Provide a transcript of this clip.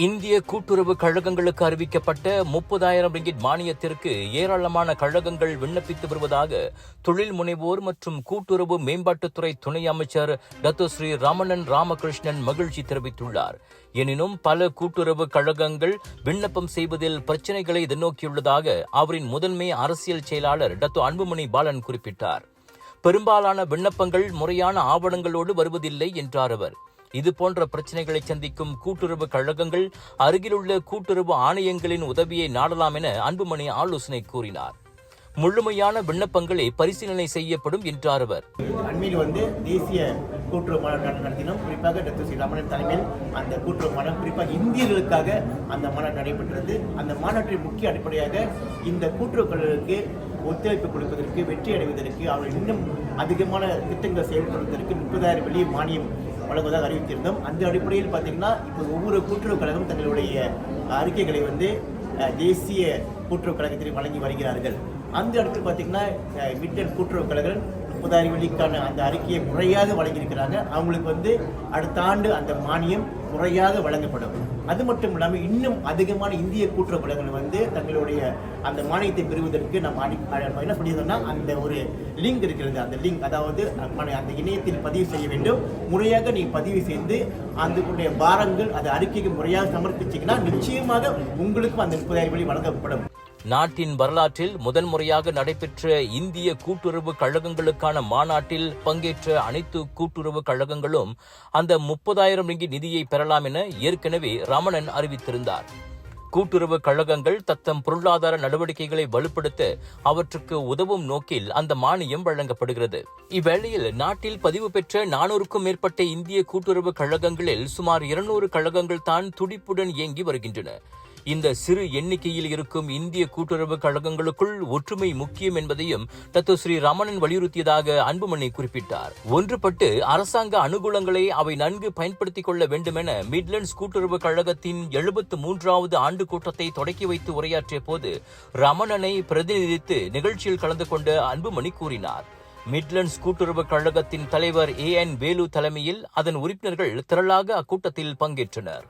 இந்திய கூட்டுறவு கழகங்களுக்கு அறிவிக்கப்பட்ட 30,000 ரிங்கிட் மானியத்திற்கு ஏராளமான கழகங்கள் விண்ணப்பித்து வருவதாக தொழில் முனைவோர் மற்றும் கூட்டுறவு மேம்பாட்டுத்துறை துணை அமைச்சர் டத்தோஸ்ரீ ரமணன் ராமகிருஷ்ணன் மகிழ்ச்சி தெரிவித்துள்ளார். எனினும் பல கூட்டுறவு கழகங்கள் விண்ணப்பம் செய்வதில் பிரச்சினைகளை எதிர்நோக்கியுள்ளதாக அவரின் முதன்மை அரசியல் செயலாளர் டத்தோ அன்புமணி பாலன் குறிப்பிட்டார். பெரும்பாலான விண்ணப்பங்கள் முறையான ஆவணங்களோடு வருவதில்லை என்றார் அவர். இதுபோன்ற பிரச்சினைகளை சந்திக்கும் கூட்டுறவு கழகங்கள் அருகிலுள்ள கூட்டுறவு ஆணையங்களின் உதவியை நாடலாம் என அன்புமணி ஆலோசனை கூறினார். முழுமையான விண்ணப்பங்களே பரிசீலனை செய்யப்படும் என்றார் அவர். அண்மையில் தேசிய கூட்டுறவு மாநாடு நடத்தினோம். குறிப்பாக டத்தோஸ்ரீ ரமணன் தலைமையில் அந்த கூட்டுறவு மாநாடு குறிப்பாக இந்தியர்களுக்காக அந்த மாநாடு நடைபெற்றது. அந்த மாநாட்டின் முக்கிய அடிப்படையாக இந்த கூட்டுறவு கழகங்களுக்கு ஒத்துழைப்பு கொடுப்பதற்கு, வெற்றி அடைவதற்கு, அவர்கள் இன்னும் அதிகமான திட்டங்கள் செயல்படுவதற்கு 30,000 வெளியே மானியம் வழங்குவதாக அறிவித்திருந்தோம். அந்த அடிப்படையில் பார்த்தீங்கன்னா இப்போ ஒவ்வொரு கூட்டுறவு கழகம் தங்களுடைய அறிக்கைகளை தேசிய கூட்டுறவு கழகத்தில் வழங்கி வருகிறார்கள். அந்த இடத்தில் பார்த்தீங்கன்னா மிட் கூட்டுறவு கழகம் 30,000 வெளிக்கான அந்த அறிக்கையை முறையாக வழங்கியிருக்கிறாங்க. அவங்களுக்கு அடுத்த ஆண்டு அந்த மானியம் முறையாக வழங்கப்படும். அது மட்டும் இல்லாமல் இன்னும் அதிகமான இந்திய கூட்டுறவு கழகங்கள் தங்களுடைய அந்த மானியத்தை பெறுவதற்கு நம்ம என்ன சொல்லியிருந்தோம்னா, அந்த ஒரு லிங்க் இருக்கிறது. அந்த லிங்க், அதாவது அந்த இணையத்தில் பதிவு செய்ய வேண்டும். முறையாக நீங்கள் பதிவு செய்து அந்த பாரங்கள் அந்த அறிக்கைக்கு முறையாக சமர்ப்பிச்சிங்கன்னா நிச்சயமாக உங்களுக்கும் அந்த 30,000 வெளி வழங்கப்படும். நாட்டின் வரலாற்றில் முதன்முறையாக நடைபெற்ற இந்திய கூட்டுறவு கழகங்களுக்கான மாநாட்டில் பங்கேற்ற அனைத்து கூட்டுறவு கழகங்களும் அந்த 30,000 ரிங்கிட் நிதியை பெறலாம் என ஏற்கனவே ரமணன் அறிவித்திருந்தார். கூட்டுறவு கழகங்கள் தத்தம் பொருளாதார நடவடிக்கைகளை வலுப்படுத்த அவற்றுக்கு உதவும் நோக்கில் அந்த மானியம் வழங்கப்படுகிறது. இவ்வேளையில் நாட்டில் பதிவு பெற்ற 400க்கும் மேற்பட்ட இந்திய கூட்டுறவு கழகங்களில் சுமார் 200 கழகங்கள் தான் துடிப்புடன் இயங்கி வருகின்றன. இந்த சிறு எண்ணிக்கையில் இருக்கும் இந்திய கூட்டுறவு கழகங்களுக்குள் ஒற்றுமை முக்கியம் என்பதையும் டத்தோஸ்ரீ ரமணன் வலியுறுத்தியதாக அன்புமணி குறிப்பிட்டார். ஒன்றுபட்டு அரசாங்க அனுகூலங்களை அவை நன்கு பயன்படுத்திக் கொள்ள வேண்டும் என மிட்லண்ட்ஸ் கூட்டுறவு கழகத்தின் 73வது ஆண்டு கூட்டத்தை தொடக்கி வைத்து உரையாற்றிய போது ரமணனை பிரதிநிதித்து நிகழ்ச்சியில் கலந்து கொண்ட அன்புமணி கூறினார். மிட்லண்ட்ஸ் கூட்டுறவு கழகத்தின் தலைவர் AN வேலு தலைமையில் அதன் உறுப்பினர்கள் திரளாக அக்கூட்டத்தில் பங்கேற்றனர்.